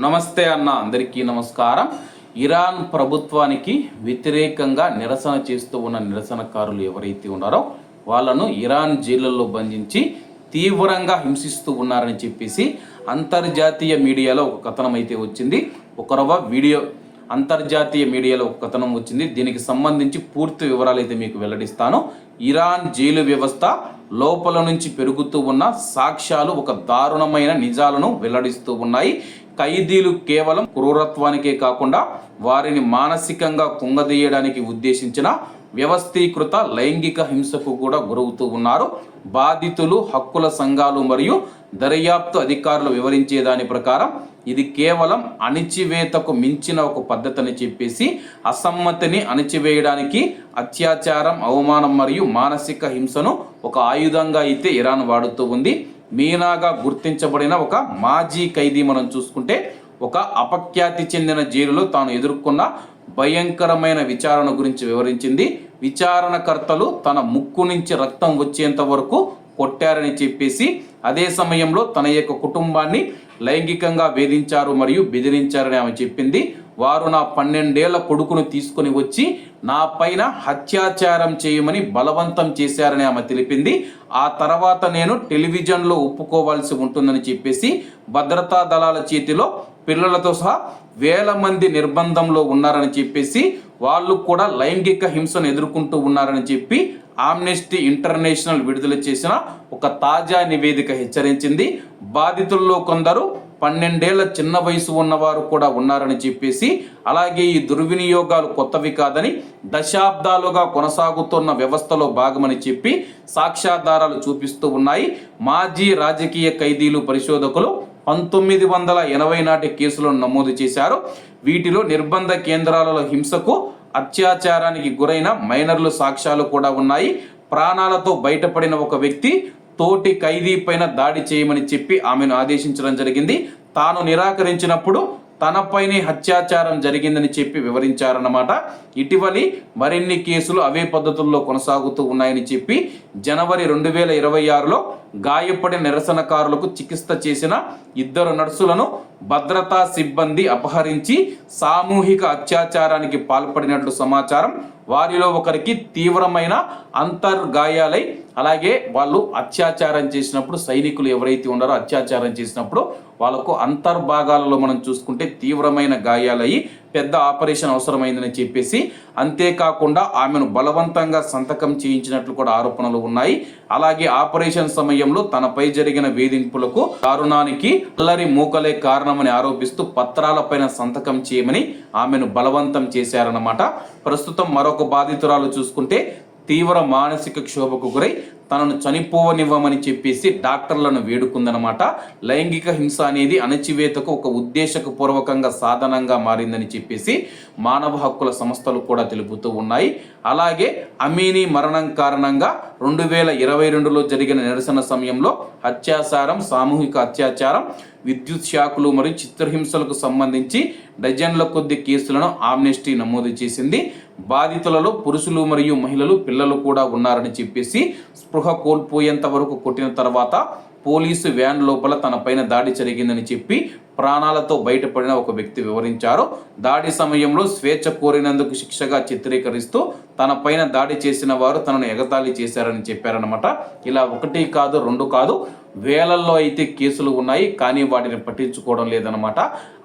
నమస్తే అన్న, అందరికీ నమస్కారం. ఇరాన్ ప్రభుత్వానికి వ్యతిరేకంగా నిరసన చేస్తూ ఉన్న నిరసనకారులు ఎవరైతే ఉన్నారో వాళ్ళను ఇరాన్ జైళ్ళల్లో బంధించి తీవ్రంగా హింసిస్తూ ఉన్నారని చెప్పేసి అంతర్జాతీయ మీడియాలో ఒక కథనం అయితే వచ్చింది. అంతర్జాతీయ మీడియాలో ఒక కథనం వచ్చింది. దీనికి సంబంధించి పూర్తి వివరాలు అయితే మీకు వెల్లడిస్తాను. ఇరాన్ జైలు వ్యవస్థ లోపల నుంచి పెరుగుతూ ఉన్న సాక్ష్యాలు ఒక దారుణమైన నిజాలను వెల్లడిస్తూ ఉన్నాయి. ఖైదీలు కేవలం క్రూరత్వానికే కాకుండా వారిని మానసికంగా కుంగదీయడానికి ఉద్దేశించిన వ్యవస్థీకృత లైంగిక హింసకు కూడా గురవుతూ ఉన్నారు. బాధితులు, హక్కుల సంఘాలు మరియు దర్యాప్తు అధికారులు వివరించే దాని ప్రకారం ఇది కేవలం అణిచివేతకు మించిన ఒక పద్ధతిని చెప్పేసి అసమ్మతిని అణిచివేయడానికి అత్యాచారం, అవమానం మరియు మానసిక హింసను ఒక ఆయుధంగా అయితే ఇరాన్ వాడుతూ ఉంది. మీనాగా గుర్తించబడిన ఒక మాజీ ఖైదీ మనం చూసుకుంటే ఒక అపఖ్యాతి చెందిన జైలులో తాను ఎదుర్కొన్న భయంకరమైన విచారణ గురించి వివరించింది. విచారణకర్తలు తన ముక్కు నుంచి రక్తం వచ్చేంత వరకు కొట్టారని చెప్పేసి, అదే సమయంలో తన యొక్క కుటుంబాన్ని లైంగికంగా వేధించారు మరియు బెదిరించారని ఆమె చెప్పింది. వారు నా 12 ఏళ్ల కొడుకును తీసుకుని వచ్చి నా పైన అత్యాచారం చేయమని బలవంతం చేశారని ఆమె తెలిపింది. ఆ తర్వాత నేను టెలివిజన్లో ఒప్పుకోవాల్సి ఉంటుందని చెప్పేసి భద్రతా దళాల చేతిలో పిల్లలతో సహా వేల మంది నిర్బంధంలో ఉన్నారని చెప్పేసి, వాళ్ళు కూడా లైంగిక హింసను ఎదుర్కొంటూ ఉన్నారని చెప్పి ఆమ్నెస్టీ ఇంటర్నేషనల్ విడుదల చేసిన ఒక తాజా నివేదిక హెచ్చరించింది. బాధితుల్లో కొందరు 12 ఏళ్ల చిన్న వయసు ఉన్నవారు కూడా ఉన్నారని చెప్పేసి, అలాగే ఈ దుర్వినియోగాలు కొత్తవి కాదని దశాబ్దాలుగా కొనసాగుతున్న వ్యవస్థలో భాగమని చెప్పి సాక్ష్యాధారాలు చూపిస్తూ ఉన్నాయి. మాజీ రాజకీయ ఖైదీలు పరిశోధకులు 1980 నాటి కేసులను నమోదు చేశారు. వీటిలో నిర్బంధ కేంద్రాలలో హింసకు, అత్యాచారానికి గురైన మైనర్లు సాక్ష్యాలు కూడా ఉన్నాయి. ప్రాణాలతో బయటపడిన ఒక వ్యక్తి తోటి ఖైదీ పైన దాడి చేయమని చెప్పి ఆమెను ఆదేశించడం జరిగింది. తాను నిరాకరించినప్పుడు తనపైనే అత్యాచారం జరిగిందని చెప్పి వివరించారన్నమాట. ఇటీవలి మరిన్ని కేసులు అవే పద్ధతుల్లో కొనసాగుతూ ఉన్నాయని చెప్పి జనవరి 2026లో గాయపడిన నిరసనకారులకు చికిత్స చేసిన 2 నర్సులను భద్రతా సిబ్బంది అపహరించి సామూహిక అత్యాచారానికి పాల్పడినట్లు సమాచారం. వారిలో ఒకరికి తీవ్రమైన అంతర్గాయాలై, అలాగే వాళ్ళు అత్యాచారం చేసినప్పుడు, సైనికులు ఎవరైతే ఉన్నారో అత్యాచారం చేసినప్పుడు వాళ్ళకు అంతర్భాగాలలో మనం చూసుకుంటే తీవ్రమైన గాయాలయ్యి పెద్ద ఆపరేషన్ అవసరమైందని చెప్పేసి, అంతేకాకుండా ఆమెను బలవంతంగా సంతకం చేయించినట్లు కూడా ఆరోపణలు ఉన్నాయి. అలాగే ఆపరేషన్ సమయంలో తనపై జరిగిన వేధింపులకు, దారుణానికి అల్లరి మూకలే కారణమని ఆరోపిస్తూ పత్రాలపైన సంతకం చేయమని ఆమెను బలవంతం చేశారన్నమాట. ప్రస్తుతం మరొక బాధితురాలు చూసుకుంటే తీవ్ర మానసిక క్షోభకు గురై తనను చనిపోవనివ్వమని చెప్పేసి డాక్టర్లను వేడుకుందనమాట. లైంగిక హింస అనేది అణచివేతకు ఒక ఉద్దేశపూర్వకంగా సాధనంగా మారిందని చెప్పేసి మానవ హక్కుల సంస్థలు కూడా తెలుపుతూ ఉన్నాయి. అలాగే అమీనీ మరణం కారణంగా 2022లో జరిగిన నిరసన సమయంలో అత్యాచారం, సామూహిక అత్యాచారం, విద్యుత్ షాకులు మరియు చిత్రహింసలకు సంబంధించి డజన్ల కొద్ది కేసులను ఆమ్నెస్టీ నమోదు చేసింది. బాధితులలో పురుషులు మరియు మహిళలు, పిల్లలు కూడా ఉన్నారని చెప్పేసి, స్పృహ కోల్పోయేంత వరకు కొట్టిన తర్వాత పోలీసు వ్యాన్ లోపల తన పైన దాడి జరిగిందని చెప్పి ప్రాణాలతో బయటపడిన ఒక వ్యక్తి వివరించారు. దాడి సమయంలో స్వేచ్ఛ కోరినందుకు శిక్షగా చిత్రీకరిస్తూ తన పైన దాడి చేసిన వారు తనను ఎగతాళి చేశారని చెప్పారనమాట. ఇలా 1 కాదు 2 కాదు, వేలల్లో అయితే కేసులు ఉన్నాయి, కానీ వాటిని పట్టించుకోవడం లేదనమాట.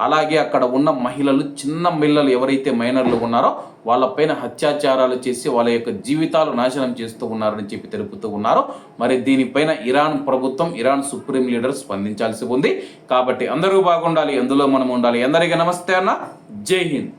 అలాగే అక్కడ ఉన్న మహిళలు, చిన్న పిల్లలు ఎవరైతే మైనర్లు ఉన్నారో వాళ్ళపైన అత్యాచారాలు చేసి వాళ్ళ యొక్క జీవితాలు నాశనం చేస్తూ ఉన్నారని చెప్పి తెలుపుతూ ఉన్నారు. మరి దీనిపైన ఇరాన్ ప్రభుత్వం, ఇరాన్ సుప్రీం లీడర్ స్పందించాల్సి ఉంది. కాబట్టి అందరూ బాగుండాలి, అందులో మనం ఉండాలి. అందరికీ నమస్తే అన్న, జై హింద్.